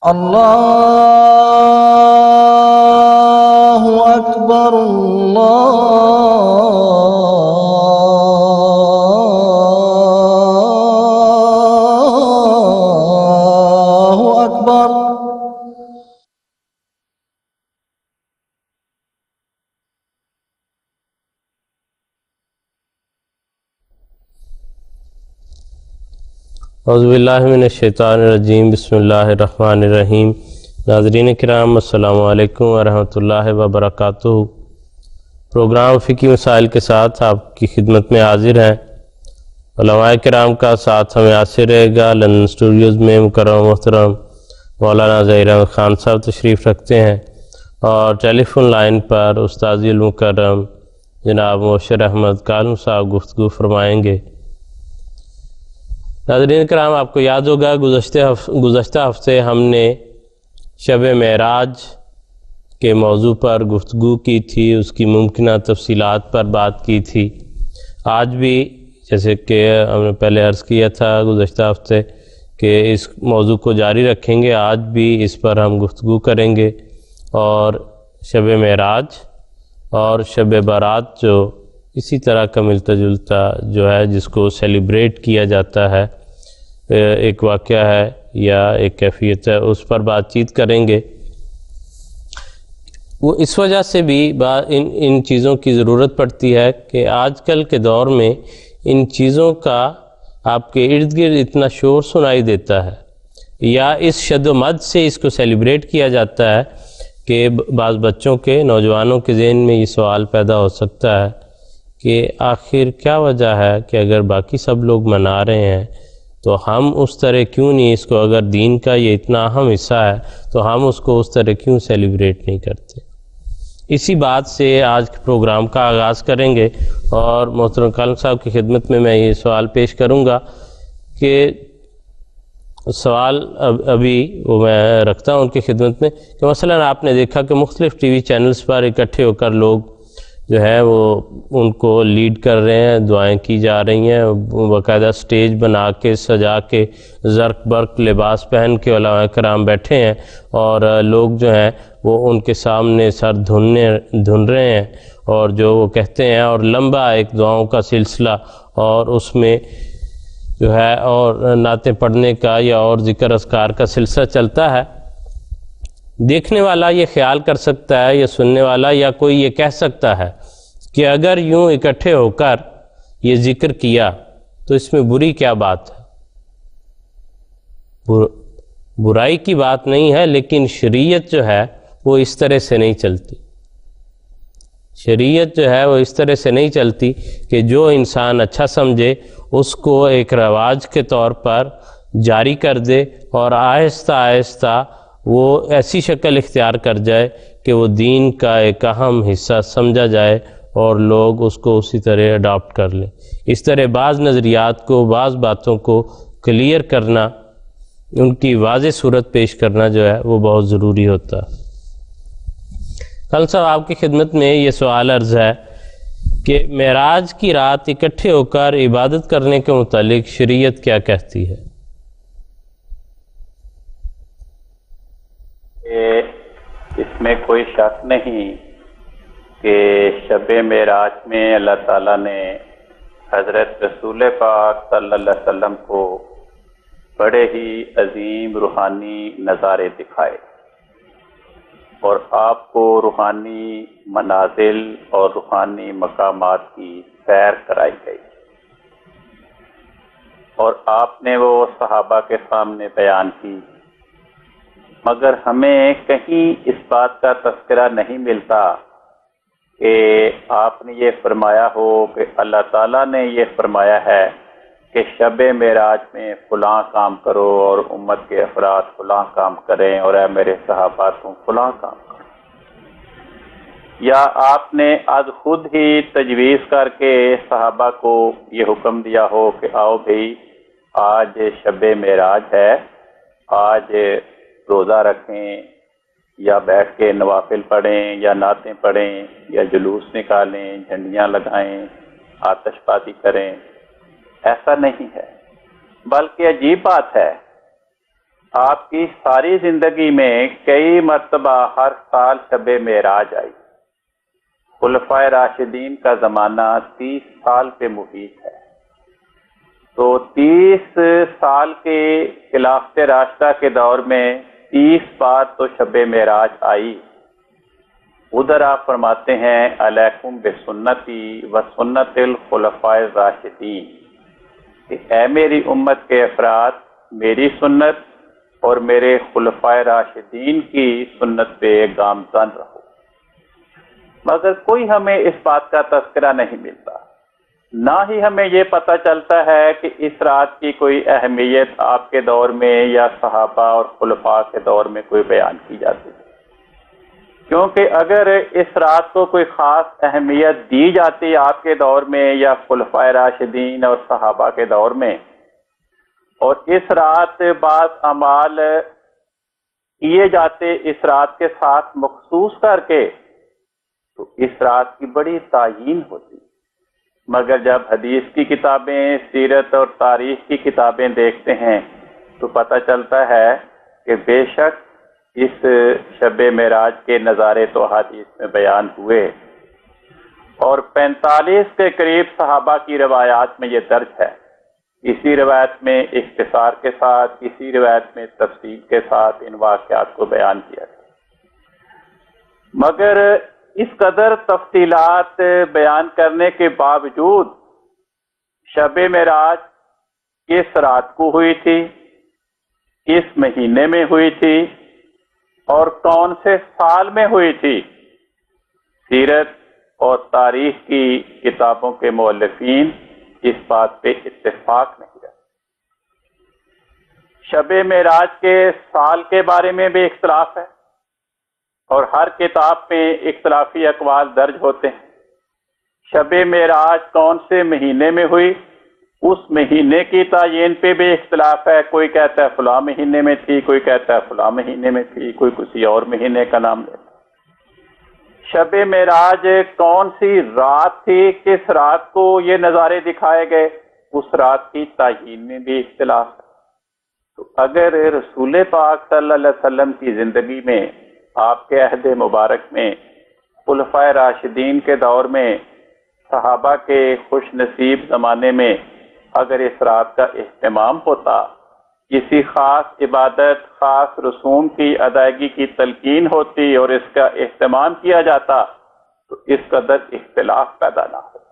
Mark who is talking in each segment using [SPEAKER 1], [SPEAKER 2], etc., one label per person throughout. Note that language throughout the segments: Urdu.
[SPEAKER 1] اللہ اکبر اللہ اکبر۔
[SPEAKER 2] اعوذ باللہ من الشیطان الرجیم، بسم اللہ الرحمن الرحیم۔ ناظرین کرام، السلام علیکم ورحمۃ اللہ وبرکاتہ۔ پروگرام فقہی مسائل کے ساتھ آپ کی خدمت میں حاضر ہیں۔ علماء کرام کا ساتھ ہمیں حاصل رہے گا۔ لندن اسٹوڈیوز میں مکرم محترم مولانا ظہیر احمد خان صاحب تشریف رکھتے ہیں، اور ٹیلی فون لائن پر استاذ المکرم جناب مبشر احمد کالم صاحب گفتگو فرمائیں گے۔ ناظرین کرام، آپ کو یاد ہوگا گزشتہ ہفتے ہم نے شب معراج کے موضوع پر گفتگو کی تھی، اس کی ممکنہ تفصیلات پر بات کی تھی۔ آج بھی جیسے کہ ہم نے پہلے عرض کیا تھا گزشتہ ہفتے کہ اس موضوع کو جاری رکھیں گے، آج بھی اس پر ہم گفتگو کریں گے، اور شب معراج اور شب برات جو اسی طرح کا ملتا جلتا جو ہے جس کو سیلیبریٹ کیا جاتا ہے، ایک واقعہ ہے یا ایک کیفیت ہے، اس پر بات چیت کریں گے۔ وہ اس وجہ سے بھی ان چیزوں کی ضرورت پڑتی ہے کہ آج کل کے دور میں ان چیزوں کا آپ کے ارد گرد اتنا شور سنائی دیتا ہے، یا اس شد و مد سے اس کو سیلیبریٹ کیا جاتا ہے کہ بعض بچوں کے، نوجوانوں کے ذہن میں یہ سوال پیدا ہو سکتا ہے کہ آخر کیا وجہ ہے کہ اگر باقی سب لوگ منا رہے ہیں تو ہم اس طرح کیوں نہیں، اس کو اگر دین کا یہ اتنا اہم حصہ ہے تو ہم اس کو اس طرح کیوں سیلیبریٹ نہیں کرتے۔ اسی بات سے آج کے پروگرام کا آغاز کریں گے، اور محترم کالم صاحب کی خدمت میں یہ سوال پیش کروں گا کہ سوال ابھی وہ میں رکھتا ہوں ان کی خدمت میں کہ مثلا آپ نے دیکھا کہ مختلف ٹی وی چینلز پر اکٹھے ہو کر لوگ جو ہے وہ ان کو لیڈ کر رہے ہیں، دعائیں کی جا رہی ہیں، باقاعدہ سٹیج بنا کے سجا کے زرق برق لباس پہن کے علماء کرام بیٹھے ہیں، اور لوگ جو ہیں وہ ان کے سامنے سر دھن رہے ہیں، اور جو وہ کہتے ہیں، اور لمبا ایک دعاؤں کا سلسلہ، اور اس میں جو ہے اور نعتیں پڑھنے کا یا اور ذکر اذکار کا سلسلہ چلتا ہے۔ دیکھنے والا یہ خیال کر سکتا ہے، یا سننے والا یا کوئی یہ کہہ سکتا ہے کہ اگر یوں اکٹھے ہو کر یہ ذکر کیا تو اس میں بری کیا بات ہے؟ برائی کی بات نہیں ہے، لیکن شریعت جو ہے وہ اس طرح سے نہیں چلتی۔ شریعت جو ہے وہ اس طرح سے نہیں چلتی کہ جو انسان اچھا سمجھے اس کو ایک رواج کے طور پر جاری کر دے، اور آہستہ آہستہ وہ ایسی شکل اختیار کر جائے کہ وہ دین کا ایک اہم حصہ سمجھا جائے، اور لوگ اس کو اسی طرح اڈاپٹ کر لیں۔ اس طرح بعض نظریات کو، بعض باتوں کو کلیئر کرنا، ان کی واضح صورت پیش کرنا جو ہے وہ بہت ضروری ہوتا ہے۔ کل صاحب آپ کی خدمت میں یہ سوال عرض ہے کہ معراج کی رات اکٹھے ہو کر عبادت کرنے کے متعلق شریعت کیا کہتی ہے؟
[SPEAKER 3] اس میں کوئی شک نہیں کہ شب معراج میں اللہ تعالیٰ نے حضرت رسول پاک صلی اللہ علیہ وسلم کو بڑے ہی عظیم روحانی نظارے دکھائے، اور آپ کو روحانی منازل اور روحانی مقامات کی سیر کرائی گئی، اور آپ نے وہ صحابہ کے سامنے بیان کی، مگر ہمیں کہیں اس بات کا تذکرہ نہیں ملتا کہ آپ نے یہ فرمایا ہو کہ اللہ تعالیٰ نے یہ فرمایا ہے کہ شب معراج میں فلاں کام کرو، اور امت کے افراد فلاں کام کریں، اور اے میرے صحابہ تم فلاں کام کرو، یا آپ نے آج خود ہی تجویز کر کے صحابہ کو یہ حکم دیا ہو کہ آؤ بھئی آج شب معراج ہے، آج روزہ رکھیں، یا بیٹھ کے نوافل پڑھیں، یا نعتیں پڑھیں، یا جلوس نکالیں، جھنڈیاں لگائیں، آتش بازی کریں۔ ایسا نہیں ہے، بلکہ عجیب بات ہے، آپ کی ساری زندگی میں کئی مرتبہ ہر سال شب معراج آئی۔ خلفائے راشدین کا زمانہ 30 سال پہ محیط ہے، تو 30 سال کے خلافت راشدہ کے دور میں 30 بار تو شب معراج آئی۔ ادھر آپ فرماتے ہیں علیکم بسنتی و سنت الخلفاء الراشدین، کہ اے میری امت کے افراد، میری سنت اور میرے خلفائے راشدین کی سنت پہ گامزن رہو۔ مگر کوئی ہمیں اس بات کا تذکرہ نہیں ملتا، نہ ہی ہمیں یہ پتہ چلتا ہے کہ اس رات کی کوئی اہمیت آپ کے دور میں یا صحابہ اور خلفاء کے دور میں کوئی بیان کی جاتی ہے، کیونکہ اگر اس رات کو کوئی خاص اہمیت دی جاتی آپ کے دور میں یا خلفائے راشدین اور صحابہ کے دور میں، اور اس رات بعض اعمال کیے جاتے اس رات کے ساتھ مخصوص کر کے، تو اس رات کی بڑی تعیین ہوتی۔ مگر جب حدیث کی کتابیں، سیرت اور تاریخ کی کتابیں دیکھتے ہیں تو پتہ چلتا ہے کہ بے شک اس شب معراج کے نظارے تو حدیث میں بیان ہوئے، اور 45 کے قریب صحابہ کی روایات میں یہ درج ہے۔ اسی روایت میں اختصار کے ساتھ، اسی روایت میں تفصیل کے ساتھ ان واقعات کو بیان کیا گیا، مگر اس قدر تفصیلات بیان کرنے کے باوجود شب معراج کس رات کو ہوئی تھی، کس مہینے میں ہوئی تھی اور کون سے سال میں ہوئی تھی، سیرت اور تاریخ کی کتابوں کے مؤلفین اس بات پہ اتفاق نہیں رہتے۔ شب معراج کے سال کے بارے میں بھی اختلاف ہے، اور ہر کتاب میں اختلافی اقوال درج ہوتے ہیں۔ شب معراج کون سے مہینے میں ہوئی، اس مہینے کی تعین پہ بھی اختلاف ہے، کوئی کہتا ہے فلاں مہینے میں تھی، کوئی کہتا ہے فلاں مہینے میں تھی، کوئی کسی اور مہینے کا نام لیتا ہے۔ شب معراج کون سی رات تھی، کس رات کو یہ نظارے دکھائے گئے، اس رات کی تعین میں بھی اختلاف ہے۔ تو اگر رسول پاک صلی اللہ علیہ وسلم کی زندگی میں، آپ کے عہد مبارک میں، خلفائے راشدین کے دور میں، صحابہ کے خوش نصیب زمانے میں اگر اس رات کا اہتمام ہوتا، کسی خاص عبادت، خاص رسوم کی ادائیگی کی تلقین ہوتی اور اس کا اہتمام کیا جاتا، تو اس قدر اختلاف پیدا نہ ہوتا۔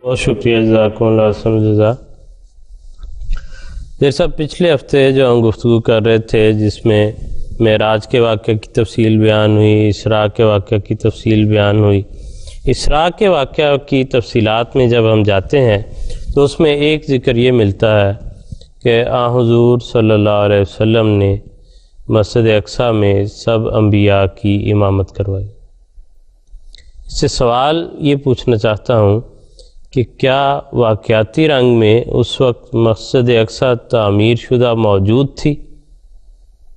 [SPEAKER 2] بہت شکریہ، جزاکم اللہ خیر جزا۔ جیسا پچھلے ہفتے جو ہم گفتگو کر رہے تھے، جس میں معراج کے واقعہ کی تفصیل بیان ہوئی، اسراء کے واقعہ کی تفصیل بیان ہوئی۔ اسراء کے واقعہ کی تفصیلات میں جب ہم جاتے ہیں تو اس میں ایک ذکر یہ ملتا ہے کہ حضور صلی اللہ علیہ وسلم نے مسجد اقصیٰ میں سب انبیاء کی امامت کروائی۔ اس سے سوال یہ پوچھنا چاہتا ہوں کہ کیا واقعاتی رنگ میں اس وقت مسجد اقصیٰ تعمیر شدہ موجود تھی؟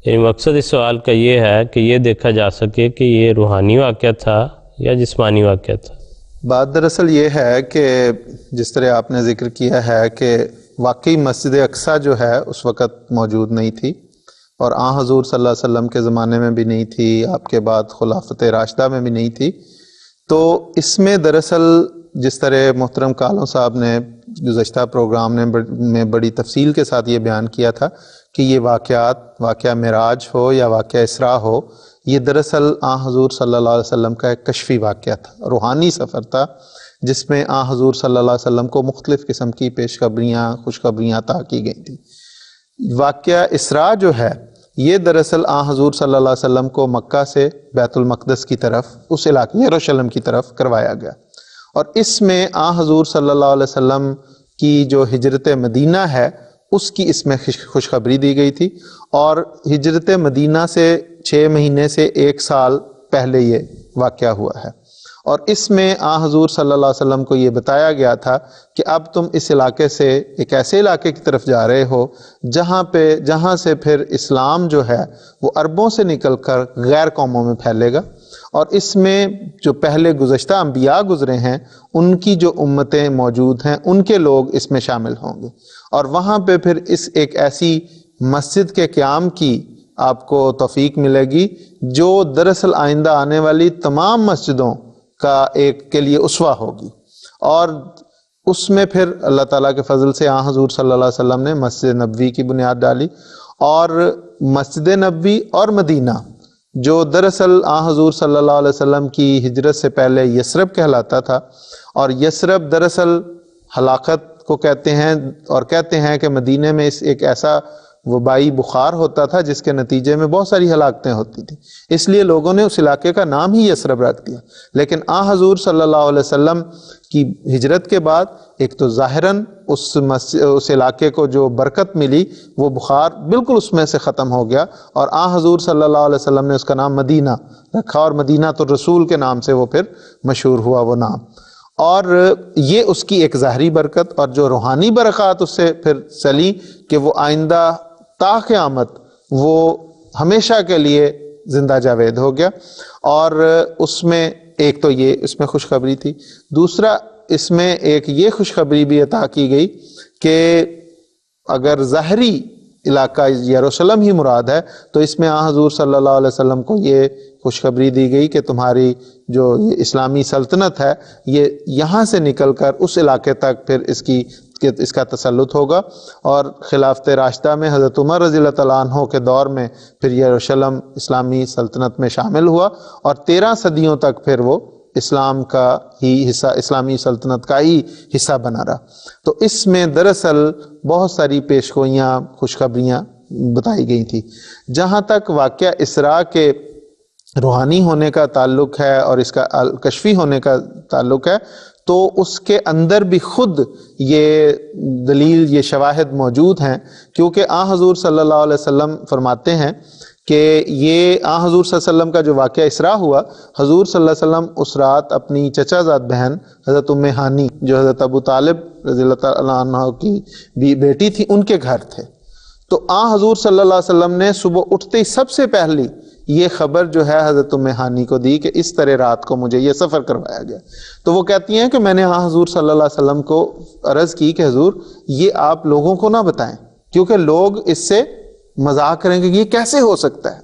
[SPEAKER 2] یعنی مقصد اس سوال کا یہ ہے کہ یہ دیکھا جا سکے کہ یہ روحانی واقعہ تھا یا جسمانی واقعہ تھا۔
[SPEAKER 4] بات دراصل یہ ہے کہ جس طرح آپ نے ذکر کیا ہے کہ واقعی مسجد اقصیٰ جو ہے اس وقت موجود نہیں تھی، اور حضور صلی اللہ علیہ وسلم کے زمانے میں بھی نہیں تھی، آپ کے بعد خلافت راشدہ میں بھی نہیں تھی۔ تو اس میں دراصل جس طرح محترم کالوں صاحب نے گزشتہ پروگرام میں بڑی تفصیل کے ساتھ یہ بیان کیا تھا کہ یہ واقعہ معراج ہو یا واقعہ اسراء ہو، یہ دراصل حضور صلی اللہ علیہ وسلم کا ایک کشفی واقعہ تھا، روحانی سفر تھا، جس میں حضور صلی اللہ علیہ وسلم کو مختلف قسم کی پیشخبریاں، خوشخبریاں عطا کی گئی تھیں۔ واقعہ اسراء جو ہے یہ دراصل حضور صلی اللہ علیہ وسلم کو مکہ سے بیت المقدس کی طرف، اس علاقے یروشلم کی طرف کروایا گیا، اور اس میں حضور صلی اللہ علیہ وسلم کی جو ہجرت مدینہ ہے اس کی اس میں خوشخبری دی گئی تھی، اور ہجرت مدینہ سے 6 مہینے سے 1 سال پہلے یہ واقعہ ہوا ہے، اور اس میں حضور صلی اللہ علیہ وسلم کو یہ بتایا گیا تھا کہ اب تم اس علاقے سے ایک ایسے علاقے کی طرف جا رہے ہو جہاں سے پھر اسلام جو ہے وہ عربوں سے نکل کر غیر قوموں میں پھیلے گا، اور اس میں جو پہلے گزشتہ انبیاء گزرے ہیں ان کی جو امتیں موجود ہیں ان کے لوگ اس میں شامل ہوں گے، اور وہاں پہ پھر اس ایک ایسی مسجد کے قیام کی آپ کو توفیق ملے گی جو دراصل آئندہ آنے والی تمام مسجدوں کا ایک کے لیے اسوہ ہوگی، اور اس میں پھر اللہ تعالیٰ کے فضل سے حضور صلی اللہ علیہ وسلم نے مسجد نبوی کی بنیاد ڈالی، اور مسجد نبوی اور مدینہ جو دراصل حضور صلی اللہ علیہ وسلم کی ہجرت سے پہلے یثرب کہلاتا تھا، اور یثرب دراصل ہلاکت کو کہتے ہیں، اور کہتے ہیں کہ مدینے میں ایک ایسا وبائی بخار ہوتا تھا جس کے نتیجے میں بہت ساری ہلاکتیں ہوتی تھیں، اس لیے لوگوں نے اس علاقے کا نام ہی یثرب رکھ دیا۔ لیکن حضور صلی اللہ علیہ وسلم کی ہجرت کے بعد ایک تو ظاہراً اس علاقے کو جو برکت ملی وہ بخار بالکل اس میں سے ختم ہو گیا، اور حضور صلی اللہ علیہ وسلم نے اس کا نام مدینہ رکھا، اور مدینہ تو رسول کے نام سے وہ پھر مشہور ہوا وہ نام، اور یہ اس کی ایک ظاہری برکت، اور جو روحانی برکات اس سے پھر چلی کہ وہ آئندہ تا قیامت وہ ہمیشہ کے لیے زندہ جاوید ہو گیا۔ اور اس میں ایک تو یہ اس میں خوشخبری تھی، دوسرا اس میں ایک یہ خوشخبری بھی عطا کی گئی کہ اگر ظاہری علاقہ یروشلم ہی مراد ہے تو اس میں حضور صلی اللہ علیہ وسلم کو یہ خوشخبری دی گئی کہ تمہاری جو یہ اسلامی سلطنت ہے یہ یہاں سے نکل کر اس علاقے تک پھر اس کا تسلط ہوگا، اور خلافت راشدہ میں حضرت عمر رضی اللہ تعالیٰ عنہ کے دور میں پھر یروشلم اسلامی سلطنت میں شامل ہوا، اور 13 صدیوں تک پھر وہ اسلام کا ہی حصہ، اسلامی سلطنت کا ہی حصہ بنا رہا۔ تو اس میں دراصل بہت ساری پیشگوئیاں، خوشخبریاں بتائی گئی تھی۔ جہاں تک واقعہ اسراء کے روحانی ہونے کا تعلق ہے اور اس کا کشفی ہونے کا تعلق ہے تو اس کے اندر بھی خود یہ دلیل، یہ شواہد موجود ہیں، کیونکہ حضور صلی اللہ علیہ وسلم فرماتے ہیں کہ یہ حضور صلی اللہ علیہ وسلم کا جو واقعہ اسراء ہوا، حضور صلی اللہ علیہ وسلم اس رات اپنی چچا زاد بہن حضرت ام ہانی جو حضرت ابو طالب رضی اللہ تعالیٰ عنہ کی بیٹی تھی ان کے گھر تھے، تو حضور صلی اللہ علیہ وسلم نے صبح اٹھتے ہی سب سے پہلی یہ خبر جو ہے حضرت ام ہانی کو دی کہ اس طرح رات کو مجھے یہ سفر کروایا گیا۔ تو وہ کہتی ہیں کہ میں نے حضور صلی اللہ علیہ وسلم کو عرض کی کہ حضور یہ آپ لوگوں کو نہ بتائیں، کیونکہ لوگ اس سے مذاق کریں گے کہ یہ کیسے ہو سکتا ہے،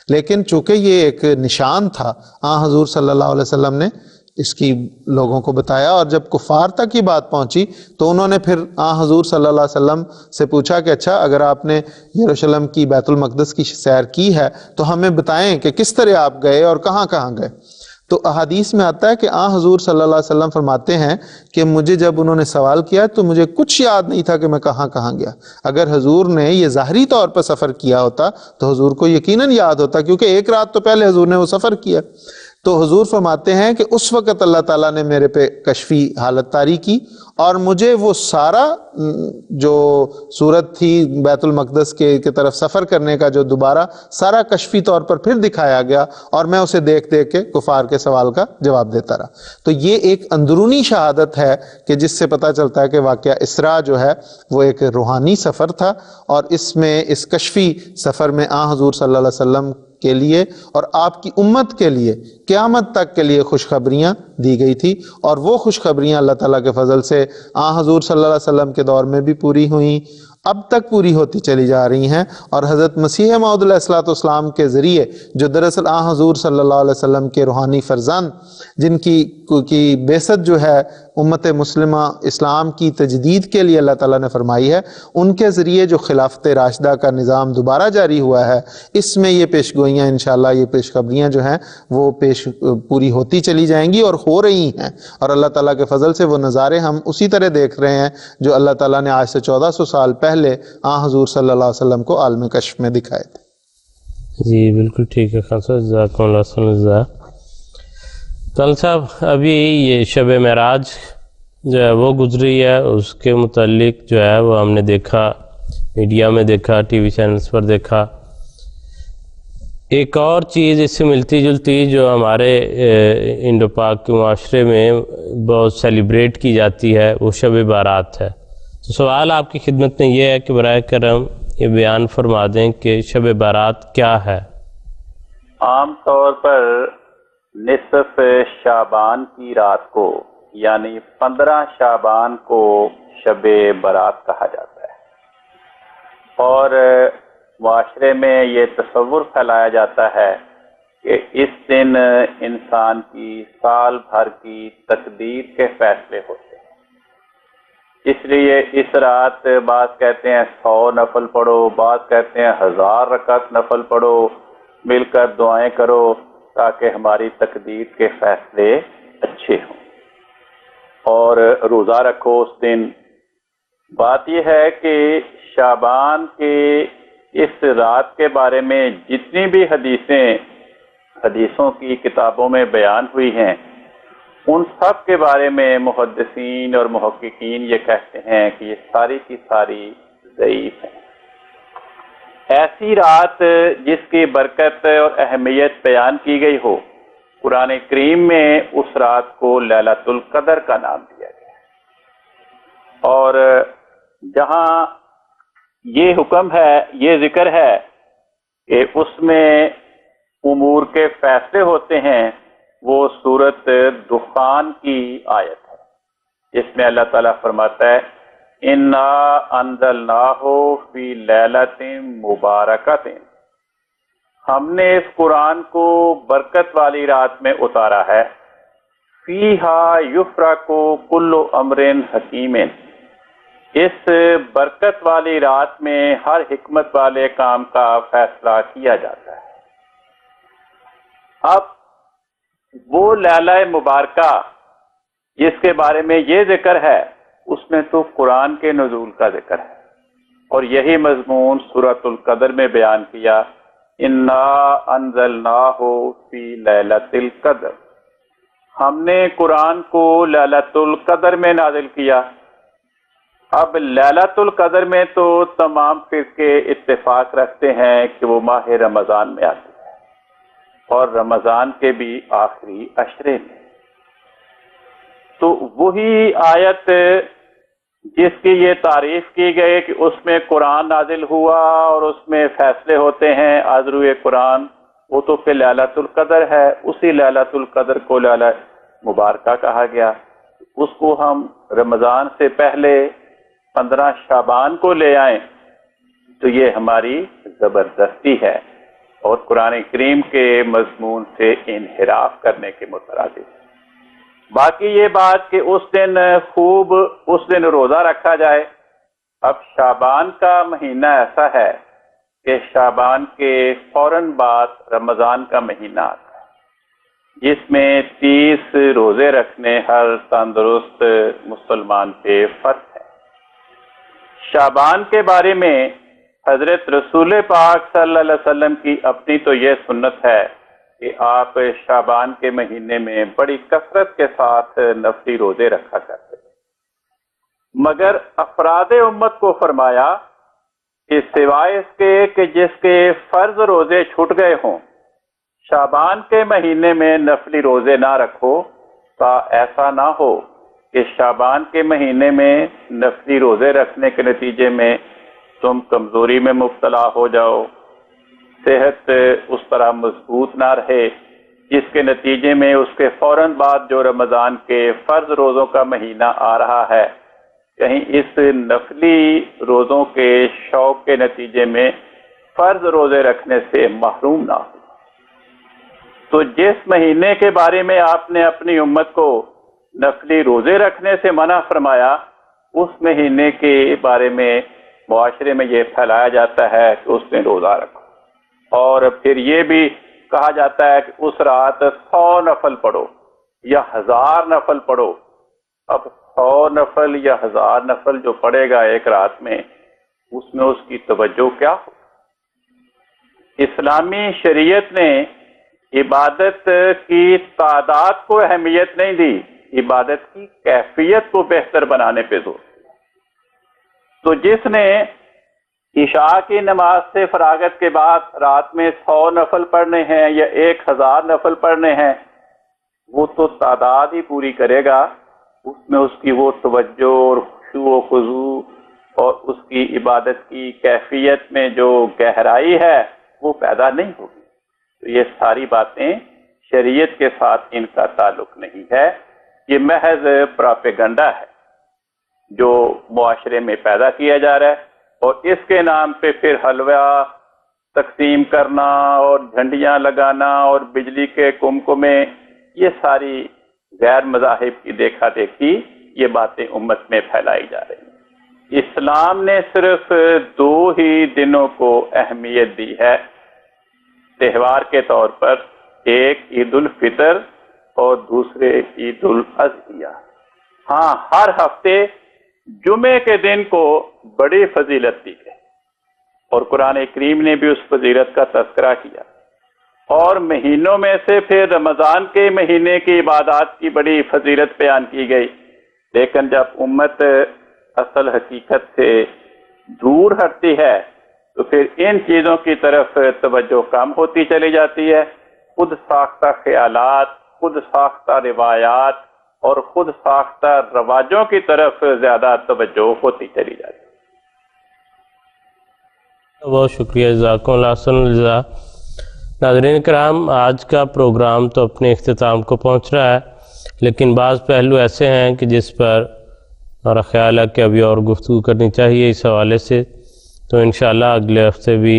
[SPEAKER 4] لیکن چونکہ یہ ایک نشان تھا حضور صلی اللہ علیہ وسلم نے اس کی لوگوں کو بتایا، اور جب کفار تک یہ بات پہنچی تو انہوں نے پھر حضور صلی اللہ علیہ وسلم سے پوچھا کہ اچھا اگر آپ نے یروشلم کی بیت المقدس کی سیر کی ہے تو ہمیں بتائیں کہ کس طرح آپ گئے اور کہاں کہاں گئے۔ تو احادیث میں آتا ہے کہ حضور صلی اللہ علیہ وسلم فرماتے ہیں کہ مجھے جب انہوں نے سوال کیا تو مجھے کچھ یاد نہیں تھا کہ میں کہاں کہاں گیا۔ اگر حضور نے یہ ظاہری طور پر سفر کیا ہوتا تو حضور کو یقیناً یاد ہوتا، کیونکہ ایک رات تو پہلے حضور نے وہ سفر کیا۔ تو حضور فرماتے ہیں کہ اس وقت اللہ تعالیٰ نے میرے پہ کشفی حالت طاری کی، اور مجھے وہ سارا جو صورت تھی بیت المقدس کے طرف سفر کرنے کا جو دوبارہ سارا کشفی طور پر پھر دکھایا گیا، اور میں اسے دیکھ دیکھ کے کفار کے سوال کا جواب دیتا رہا۔ تو یہ ایک اندرونی شہادت ہے کہ جس سے پتہ چلتا ہے کہ واقعہ اسراء جو ہے وہ ایک روحانی سفر تھا، اور اس میں اس کشفی سفر میں حضور صلی اللہ علیہ وسلم کے لیے اور آپ کی امت کے لیے قیامت تک کے لیے خوشخبریاں دی گئی تھی، اور وہ خوشخبریاں اللہ تعالیٰ کے فضل سے حضور صلی اللہ علیہ وسلم کے دور میں بھی پوری ہوئیں، اب تک پوری ہوتی چلی جا رہی ہیں، اور حضرت مسیح موعود علیہ الصلوۃ والسلام کے ذریعے جو دراصل حضور صلی اللہ علیہ وسلم کے روحانی فرزند جن کی بعثت جو ہے امت مسلمہ اسلام کی تجدید کے لیے اللہ تعالیٰ نے فرمائی ہے، ان کے ذریعے جو خلافت راشدہ کا نظام دوبارہ جاری ہوا ہے، اس میں یہ پیشگوئیاں انشاءاللہ، یہ پیشخبریاں جو ہیں وہ پوری ہوتی چلی جائیں گی اور ہو رہی ہیں، اور اللہ تعالیٰ کے فضل سے وہ نظارے ہم اسی طرح دیکھ رہے ہیں جو اللہ تعالیٰ نے آج سے 1400 سال پہلے حضور صلی اللہ علیہ وسلم کو عالم کشف میں دکھائے تھے۔
[SPEAKER 2] جی بالکل ٹھیک ہے خان صاحب، جزاکم اللہ خیر۔ طلحہ صاحب ابھی یہ شب معراج جو ہے وہ گزری ہے، اس کے متعلق جو ہے وہ ہم نے دیکھا، میڈیا میں دیکھا، ٹی وی چینلز پر دیکھا۔ ایک اور چیز اس سے ملتی جلتی جو ہمارے انڈو پاک کے معاشرے میں بہت سیلیبریٹ کی جاتی ہے وہ شب بارات ہے۔ تو سوال آپ کی خدمت میں یہ ہے کہ برائے کرم یہ بیان فرما دیں کہ شب بارات کیا ہے؟
[SPEAKER 3] عام طور پر نصف شعبان کی رات کو یعنی 15 شعبان کو شب برات کہا جاتا ہے، اور معاشرے میں یہ تصور پھیلایا جاتا ہے کہ اس دن انسان کی سال بھر کی تقدیر کے فیصلے ہوتے ہیں۔ اس لیے اس رات بعض کہتے ہیں 100 نفل پڑھو، بعض کہتے ہیں 1000 رکعت نفل پڑھو، مل کر دعائیں کرو تاکہ ہماری تقدیر کے فیصلے اچھے ہوں، اور روزہ رکھو اس دن۔ بات یہ ہے کہ شعبان کے اس رات کے بارے میں جتنی بھی حدیثوں کی کتابوں میں بیان ہوئی ہیں، ان سب کے بارے میں محدثین اور محققین یہ کہتے ہیں کہ یہ ساری کی ساری ضعیف ہیں۔ ایسی رات جس کی برکت اور اہمیت بیان کی گئی ہو، قرآن کریم میں اس رات کو لیلۃ القدر کا نام دیا گیا، اور جہاں یہ حکم ہے، یہ ذکر ہے کہ اس میں امور کے فیصلے ہوتے ہیں، وہ سورۃ دخان کی آیت ہے، جس میں اللہ تعالیٰ فرماتا ہے اِنَّا أَنزَلْنَاهُ فِي لَيْلَةٍ مُبَارَكَةٍ، ہم نے اس قرآن کو برکت والی رات میں اتارا ہے، فِيهَا يُفْرَقُ كُلُّ أَمْرٍ حَكِيمٍ، اس برکت والی رات میں ہر حکمت والے کام کا فیصلہ کیا جاتا ہے۔ اب وہ لیلہ مبارکہ جس کے بارے میں یہ ذکر ہے، اس میں تو قرآن کے نزول کا ذکر ہے، اور یہی مضمون سورۃ القدر میں بیان کیا، اِنَّا أَنزَلْنَاهُ فِي لَيْلَةِ الْقَدْرِ، ہم نے قرآن کو لیلۃ القدر میں نازل کیا۔ اب لیلۃ القدر میں تو تمام فرقے اتفاق رکھتے ہیں کہ وہ ماہ رمضان میں آتی ہے، اور رمضان کے بھی آخری عشرے میں۔ تو وہی آیت جس کی یہ تعریف کی گئی کہ اس میں قرآن نازل ہوا اور اس میں فیصلے ہوتے ہیں از روئے قرآن، وہ تو پھر لیلۃ القدر ہے، اسی لیلۃ القدر کو لیلہ مبارکہ کہا گیا۔ اس کو ہم رمضان سے پہلے 15 شعبان کو لے آئیں تو یہ ہماری زبردستی ہے اور قرآن کریم کے مضمون سے انحراف کرنے کے مترادف ہے۔ باقی یہ بات کہ اس دن روزہ رکھا جائے۔ اب شعبان کا مہینہ ایسا ہے کہ شعبان کے فوراً بعد رمضان کا مہینہ آتا ہے، جس میں 30 روزے رکھنے ہر تندرست مسلمان پہ فرض ہے۔ شعبان کے بارے میں حضرت رسول پاک صلی اللہ علیہ وسلم کی اپنی تو یہ سنت ہے کہ آپ شعبان کے مہینے میں بڑی کثرت کے ساتھ نفلی روزے رکھا کرتے تھے، مگر افراد امت کو فرمایا کہ سوائے اس کے کہ جس کے فرض روزے چھوٹ گئے ہوں، شعبان کے مہینے میں نفلی روزے نہ رکھو، تا ایسا نہ ہو کہ شعبان کے مہینے میں نفلی روزے رکھنے کے نتیجے میں تم کمزوری میں مبتلا ہو جاؤ، صحت اس طرح مضبوط نہ رہے، جس کے نتیجے میں اس کے فوراً بعد جو رمضان کے فرض روزوں کا مہینہ آ رہا ہے، کہیں اس نفلی روزوں کے شوق کے نتیجے میں فرض روزے رکھنے سے محروم نہ ہو۔ تو جس مہینے کے بارے میں آپ نے اپنی امت کو نفلی روزے رکھنے سے منع فرمایا، اس مہینے کے بارے میں معاشرے میں یہ پھیلایا جاتا ہے کہ اس میں روزہ رکھو، اور پھر یہ بھی کہا جاتا ہے کہ اس رات 100 نفل پڑھو یا 1000 نفل پڑھو۔ اب 100 نفل یا 1000 نفل جو پڑھے گا ایک رات میں اس کی توجہ کیا ہو؟ اسلامی شریعت نے عبادت کی تعداد کو اہمیت نہیں دی، عبادت کی کیفیت کو بہتر بنانے پہ زور دیا۔ تو جس نے عشاء کی نماز سے فراغت کے بعد رات میں 100 نفل پڑھنے ہیں یا 1000 نفل پڑھنے ہیں، وہ تو تعداد ہی پوری کرے گا، اس میں اس کی وہ توجہ اور خشوع و خضوع اور اس کی عبادت کی کیفیت میں جو گہرائی ہے وہ پیدا نہیں ہوگی۔ تو یہ ساری باتیں شریعت کے ساتھ ان کا تعلق نہیں ہے، یہ محض پراپیگنڈا ہے جو معاشرے میں پیدا کیا جا رہا ہے، اور اس کے نام پہ پھر حلوہ تقسیم کرنا اور جھنڈیاں لگانا اور بجلی کے کمکمے، یہ ساری غیر مذاہب کی دیکھا دیکھی یہ باتیں امت میں پھیلائی جا رہی ہیں۔ اسلام نے صرف 2 ہی دنوں کو اہمیت دی ہے تہوار کے طور پر، ایک عید الفطر اور دوسرے عید الاضحیٰ۔ ہاں، ہر ہفتے جمعے کے دن کو بڑی فضیلت دی گئی اور قرآن کریم نے بھی اس فضیلت کا تذکرہ کیا، اور مہینوں میں سے پھر رمضان کے مہینے کی عبادات کی بڑی فضیلت بیان کی گئی، لیکن جب امت اصل حقیقت سے دور ہٹتی ہے تو پھر ان چیزوں کی طرف توجہ کم ہوتی چلی جاتی ہے، خود ساختہ خیالات، خود ساختہ روایات اور خود ساختہ رواجوں کی طرف زیادہ توجہ ہوتی چلی جاتی ہے۔
[SPEAKER 2] بہت شکریہ، جزاکم اللہ احسن الجزا۔ ناظرین کرام، آج کا پروگرام تو اپنے اختتام کو پہنچ رہا ہے، لیکن بعض پہلو ایسے ہیں کہ جس پر ہمارا خیال ہے کہ ابھی اور گفتگو کرنی چاہیے اس حوالے سے، تو انشاءاللہ اگلے ہفتے بھی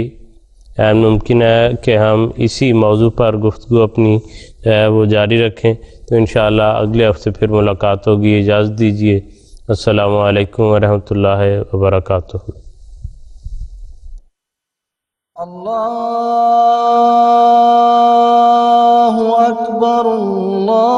[SPEAKER 2] ممکن ہے کہ ہم اسی موضوع پر گفتگو اپنی وہ جاری رکھیں، تو انشاءاللہ اگلے ہفتے پھر ملاقات ہوگی۔ اجازت دیجیے، السلام علیکم ورحمۃ اللہ وبرکاتہ۔
[SPEAKER 1] الله أكبر الله